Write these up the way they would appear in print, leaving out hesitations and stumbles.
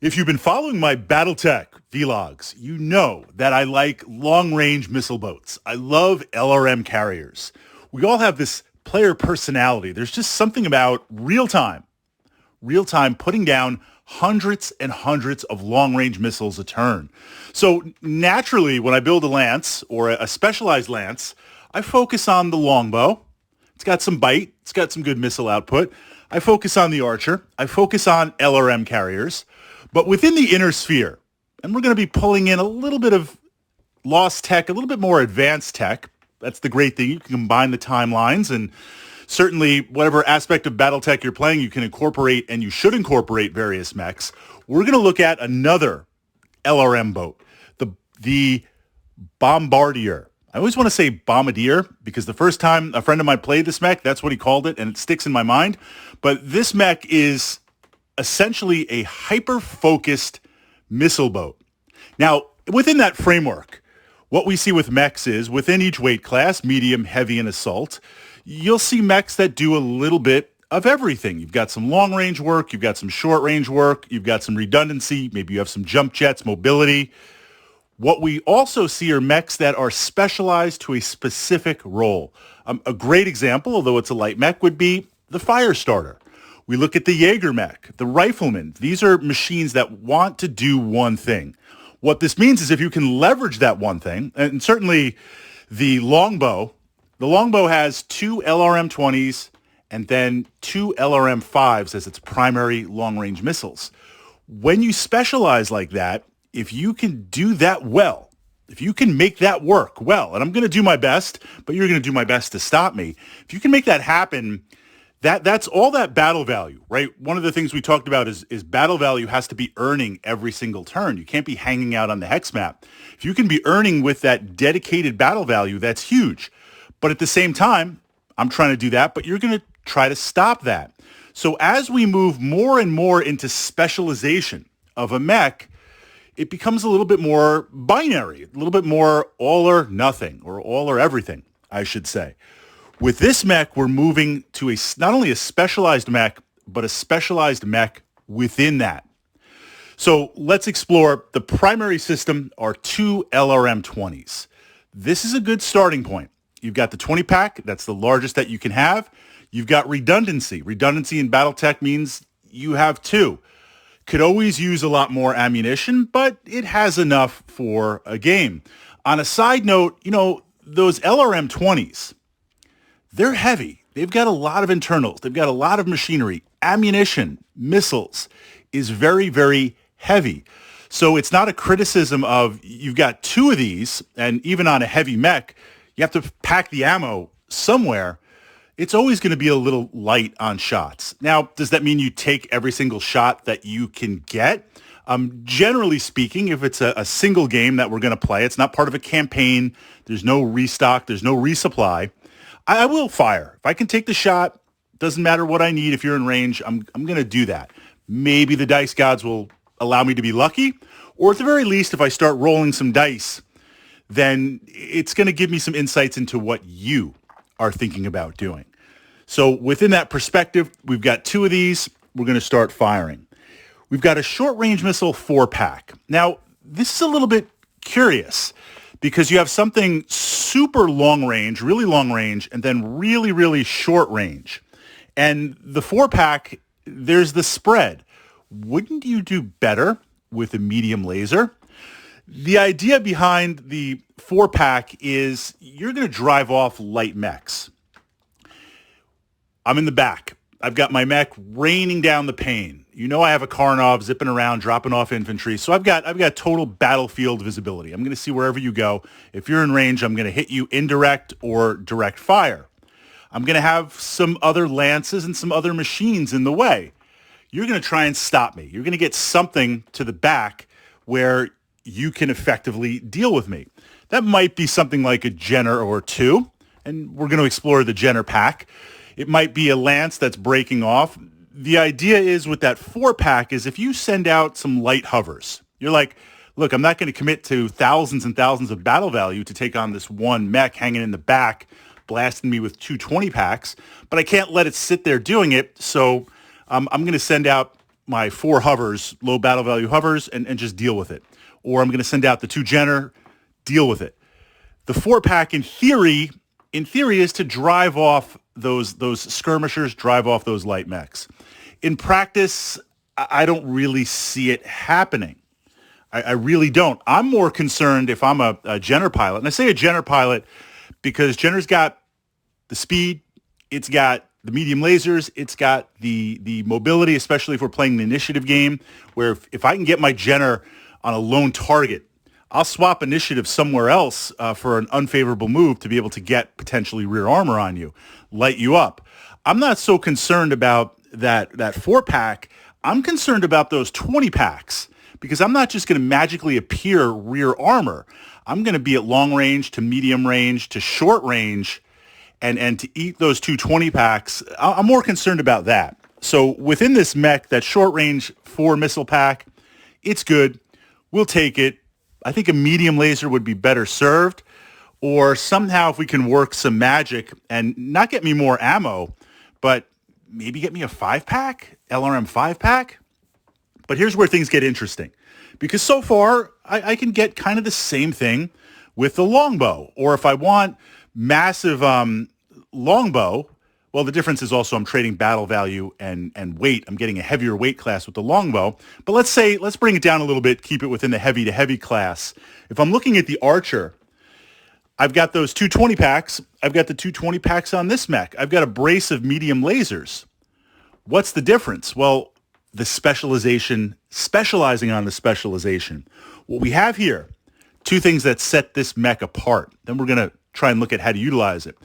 If you've been following my Battletech vlogs, you know that I like long-range missile boats. I love LRM carriers. We all have this player personality. There's just something about real-time putting down hundreds and hundreds of long-range missiles a turn. So naturally, when I build a lance or a specialized lance, I focus on the longbow. It's got some bite. It's got some good missile output. I focus on the archer. I focus on LRM carriers. But within the inner sphere, and we're going to be pulling in a little bit of lost tech, a little bit more advanced tech. That's the great thing. You can combine the timelines, and certainly whatever aspect of Battletech you're playing, you can incorporate, and you should incorporate various mechs. We're going to look at another LRM boat, the Bombardier. I always want to say Bombardier because the first time a friend of mine played this mech, that's what he called it, and it sticks in my mind. But this mech is essentially a hyper-focused missile boat. Now, within that framework, what we see with mechs is within each weight class, medium, heavy, and assault, you'll see mechs that do a little bit of everything. You've got some long-range work, you've got some short-range work, you've got some redundancy, maybe you have some jump jets, mobility. What we also see are mechs that are specialized to a specific role. A great example, although it's a light mech, would be the fire starter. We look at the Jaeger mech, the rifleman. These are machines that want to do one thing. What this means is if you can leverage that one thing, and certainly the longbow has two LRM-20s and then two LRM-5s as its primary long-range missiles. When you specialize like that, if you can do that well, if you can make that work well, and I'm going to do my best, but you're going to do my best to stop me. If you can make that happen, that's all that battle value, right? One of the things we talked about is battle value has to be earning every single turn. You can't be hanging out on the hex map. If you can be earning with that dedicated battle value, that's huge. But at the same time, I'm trying to do that, but you're going to try to stop that. So as we move more and more into specialization of a mech, it becomes a little bit more binary, a little bit more all or nothing, or all or everything, I should say. With this mech, we're moving to not only a specialized mech, but a specialized mech within that. So let's explore. The primary system are two LRM-20s. This is a good starting point. You've got the 20-pack. That's the largest that you can have. You've got redundancy. Redundancy in Battletech means you have two. Could always use a lot more ammunition, but it has enough for a game. On a side note, those LRM-20s, they're heavy. They've got a lot of internals. They've got a lot of machinery. Ammunition, missiles is very, very heavy. So it's not a criticism of you've got two of these, and even on a heavy mech, you have to pack the ammo somewhere. It's always going to be a little light on shots. Now, does that mean you take every single shot that you can get? Generally speaking, if it's a single game that we're going to play, it's not part of a campaign, there's no restock, there's no resupply, I will fire. If I can take the shot, doesn't matter what I need. If you're in range, I'm going to do that. Maybe the dice gods will allow me to be lucky, or at the very least, if I start rolling some dice, then it's going to give me some insights into what you are thinking about doing. So within that perspective, we've got two of these. We're going to start firing. We've got a short-range missile 4-pack. Now, this is a little bit curious because you have something super long range, really long range, and then really, really short range. And the 4-pack, there's the spread. Wouldn't you do better with a medium laser? The idea behind the 4-pack is you're going to drive off light mechs. I'm in the back. I've got my mech raining down the pane. I have a Karnov zipping around, dropping off infantry. So I've got total battlefield visibility. I'm going to see wherever you go. If you're in range, I'm going to hit you indirect or direct fire. I'm going to have some other lances and some other machines in the way. You're going to try and stop me. You're going to get something to the back where you can effectively deal with me. That might be something like a Jenner or two, and we're going to explore the Jenner pack. It might be a lance that's breaking off. The idea is with that 4-pack is if you send out some light hovers, you're like, look, I'm not going to commit to thousands and thousands of battle value to take on this one mech hanging in the back, blasting me with two 20-packs, but I can't let it sit there doing it, so I'm going to send out my 4 hovers, low battle value hovers, and just deal with it. Or I'm going to send out the 2 Jenner, deal with it. The 4-pack, in theory, is to drive off those skirmishers, drive off those light mechs. In practice, I don't really see it happening. I really don't. I'm more concerned if I'm a Jenner pilot. And I say a Jenner pilot because Jenner's got the speed, it's got the medium lasers, it's got the mobility, especially if we're playing the initiative game, where if I can get my Jenner on a lone target, I'll swap initiative somewhere else for an unfavorable move to be able to get potentially rear armor on you, light you up. I'm not so concerned about that 4-pack. I'm concerned about those 20-packs. Because I'm not just going to magically appear rear armor. I'm going to be at long range to medium range to short range and to eat those 20-packs. I'm more concerned about that. So within this mech, that short range 4 missile pack, it's good. We'll take it. I think a medium laser would be better served. Or somehow if we can work some magic and not get me more ammo, but maybe get me a 5-pack, LRM 5-pack. But here's where things get interesting, because so far I can get kind of the same thing with the longbow. Or if I want massive longbow, well, the difference is also I'm trading battle value and weight. I'm getting a heavier weight class with the longbow. But let's bring it down a little bit, keep it within the heavy to heavy class. If I'm looking at the Archer, I've got those 220 packs. I've got the 220 packs on this mech. I've got a brace of medium lasers. What's the difference? Well, the specializing on the specialization. What we have here, 2 things that set this mech apart. Then we're going to try and look at how to utilize it.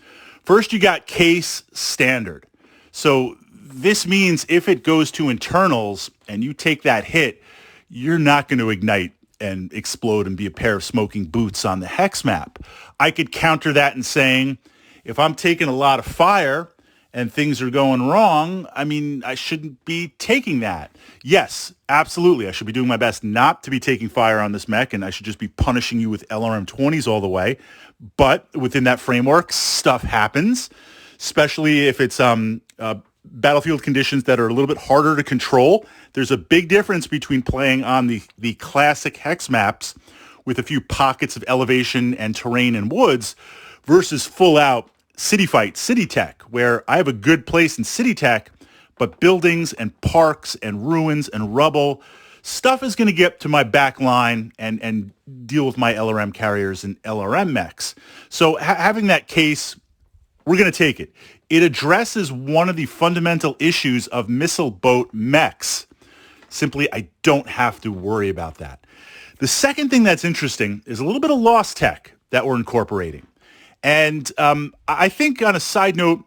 First, you got case standard. So this means if it goes to internals and you take that hit, you're not going to ignite and explode and be a pair of smoking boots on the hex map. I could counter that in saying, if I'm taking a lot of fire and things are going wrong, I mean, I shouldn't be taking that. Yes, absolutely. I should be doing my best not to be taking fire on this mech, and I should just be punishing you with LRM 20s all the way. But within that framework, stuff happens, especially if it's battlefield conditions that are a little bit harder to control. There's a big difference between playing on the classic hex maps with a few pockets of elevation and terrain and woods versus full out city fight, city tech, where I have a good place in city tech, but buildings and parks and ruins and rubble, stuff is going to get to my back line and deal with my LRM carriers and LRM mechs. So having that case, we're going to take it. It addresses one of the fundamental issues of missile boat mechs. Simply, I don't have to worry about that. The second thing that's interesting is a little bit of lost tech that we're incorporating. And I think on a side note,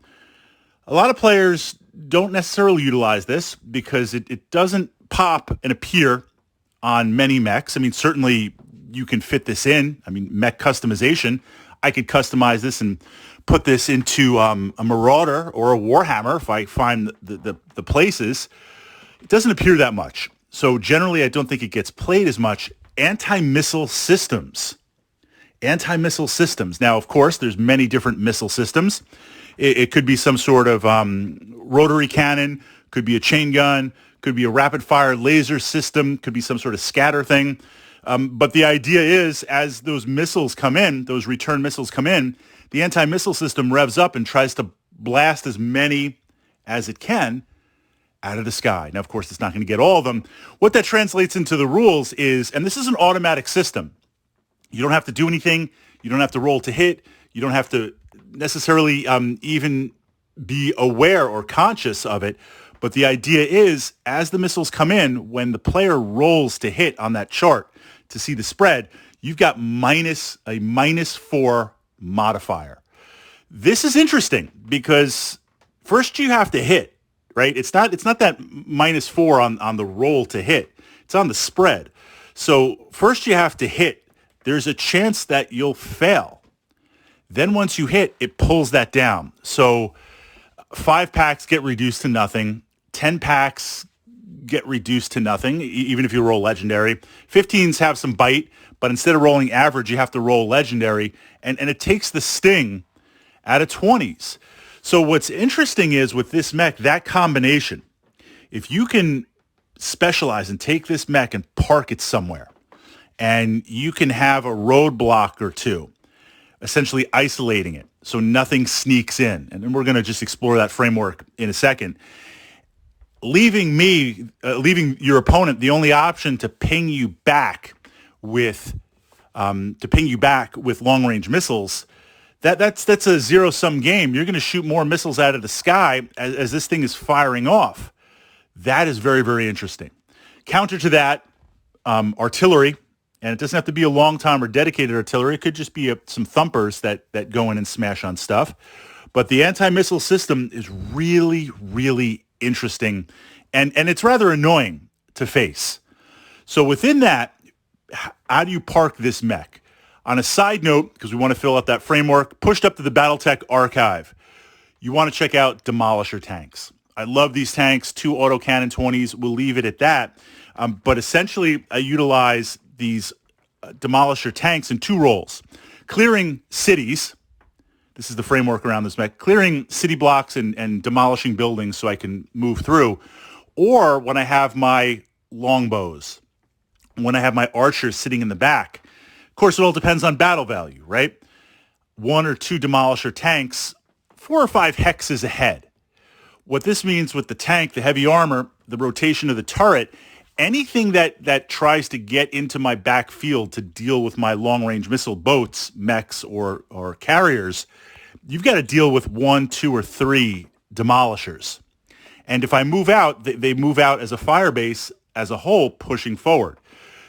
a lot of players don't necessarily utilize this because it doesn't pop and appear on many mechs. I mean, certainly you can fit this in. I mean, mech customization. I could customize this and put this into a Marauder or a Warhammer if I find the places. It doesn't appear that much. So generally, I don't think it gets played as much. Anti-missile systems. Anti-missile systems. Now, of course, there's many different missile systems. It could be some sort of rotary cannon, could be a chain gun, could be a rapid-fire laser system, could be some sort of scatter thing. But the idea is, as those missiles come in, those return missiles come in, the anti-missile system revs up and tries to blast as many as it can out of the sky. Now, of course, it's not going to get all of them. What that translates into the rules is, and this is an automatic system, you don't have to do anything. You don't have to roll to hit. You don't have to necessarily even be aware or conscious of it. But the idea is, as the missiles come in, when the player rolls to hit on that chart to see the spread, you've got a -4 modifier. This is interesting because first you have to hit, right? It's not that -4 on the roll to hit. It's on the spread. So first you have to hit. There's a chance that you'll fail. Then once you hit, it pulls that down. So 5 packs get reduced to nothing. 10 packs get reduced to nothing, even if you roll legendary. 15s have some bite, but instead of rolling average, you have to roll legendary, and it takes the sting out of 20s. So what's interesting is with this mech, that combination, if you can specialize and take this mech and park it somewhere, and you can have a roadblock or two, essentially isolating it so nothing sneaks in. And then we're going to just explore that framework in a second. Leaving your opponent the only option to ping you back with long-range missiles. That's a zero-sum game. You're going to shoot more missiles out of the sky as this thing is firing off. That is very, very interesting. Counter to that, artillery, and it doesn't have to be a long-time or dedicated artillery. It could just be some thumpers that go in and smash on stuff. But the anti-missile system is really, really interesting, and it's rather annoying to face. So within that, how do you park this mech? On a side note, because we want to fill out that framework, pushed up to the Battletech archive, you want to check out Demolisher tanks. I love these tanks, 2 autocannon 20s. We'll leave it at that. But essentially, I utilize these Demolisher tanks in 2 roles. Clearing cities. This is the framework around this mech. Clearing city blocks and demolishing buildings so I can move through. Or when I have my longbows, when I have my archers sitting in the back. Of course, it all depends on battle value, right? 1 or 2 Demolisher tanks, 4 or 5 hexes ahead. What this means with the tank, the heavy armor, the rotation of the turret, anything that tries to get into my backfield to deal with my long-range missile boats, mechs, or carriers, you've got to deal with 1, 2, or 3 demolishers. And if I move out, they move out as a fire base as a whole, pushing forward.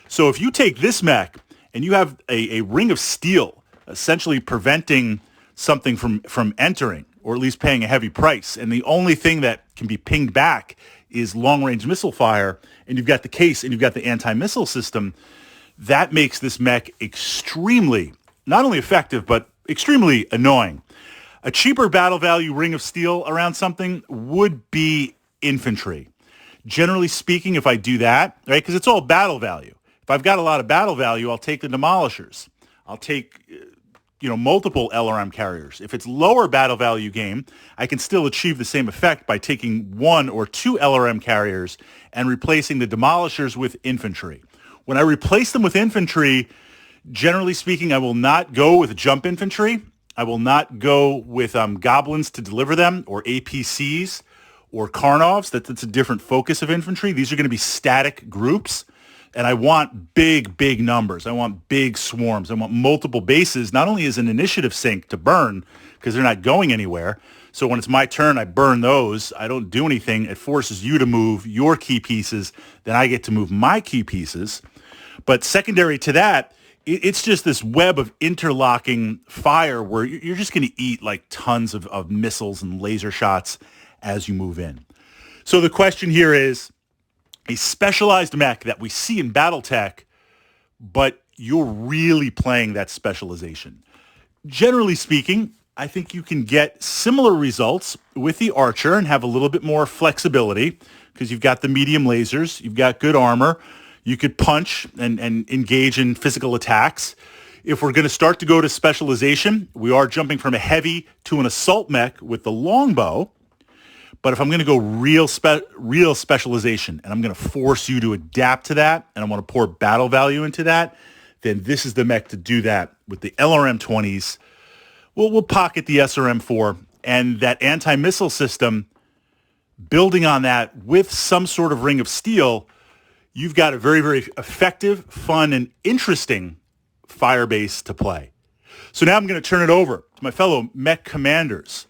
So if you take this mech and you have a ring of steel, essentially preventing something from entering, or at least paying a heavy price, and the only thing that can be pinged back is long-range missile fire, and you've got the case and you've got the anti-missile system, that makes this mech extremely, not only effective, but extremely annoying. A cheaper battle value ring of steel around something would be infantry. Generally speaking, if I do that, right, because it's all battle value. If I've got a lot of battle value, I'll take the demolishers. I'll take multiple LRM carriers. If it's lower battle value game, I can still achieve the same effect by taking 1 or 2 LRM carriers and replacing the demolishers with infantry. When I replace them with infantry, generally speaking, I will not go with jump infantry. I will not go with goblins to deliver them, or APCs, or Karnovs. That's a different focus of infantry. These are going to be static groups. And I want big, big numbers. I want big swarms. I want multiple bases, not only as an initiative sink to burn, because they're not going anywhere. So when it's my turn, I burn those. I don't do anything. It forces you to move your key pieces. Then I get to move my key pieces. But secondary to that, it's just this web of interlocking fire where you're just going to eat like tons of missiles and laser shots as you move in. So the question here is, a specialized mech that we see in Battletech, but you're really playing that specialization. Generally speaking, I think you can get similar results with the Archer and have a little bit more flexibility because you've got the medium lasers, you've got good armor, you could punch and engage in physical attacks. If we're going to start to go to specialization, we are jumping from a heavy to an assault mech with the longbow. But if I'm going to go real specialization and I'm going to force you to adapt to that and I want to pour battle value into that, then this is the mech to do that with the LRM 20s. We'll pocket the SRM 4 and that anti-missile system. Building on that with some sort of ring of steel, you've got a very, very effective, fun, and interesting fire base to play. So now I'm going to turn it over to my fellow mech commanders.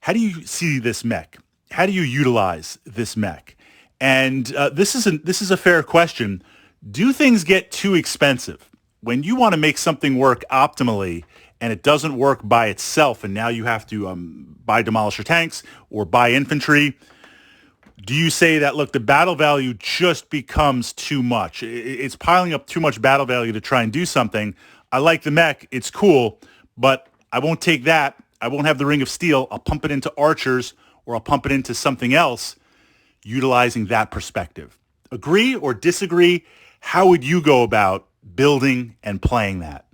How do you see this mech? How do you utilize this mech? And this is a fair question. Do things get too expensive? When you want to make something work optimally and it doesn't work by itself and now you have to buy Demolisher tanks or buy infantry, do you say that, look, the battle value just becomes too much? It's piling up too much battle value to try and do something. I like the mech. It's cool, but I won't take that. I won't have the ring of steel. I'll pump it into archers or I'll pump it into something else utilizing that perspective. Agree or disagree? How would you go about building and playing that?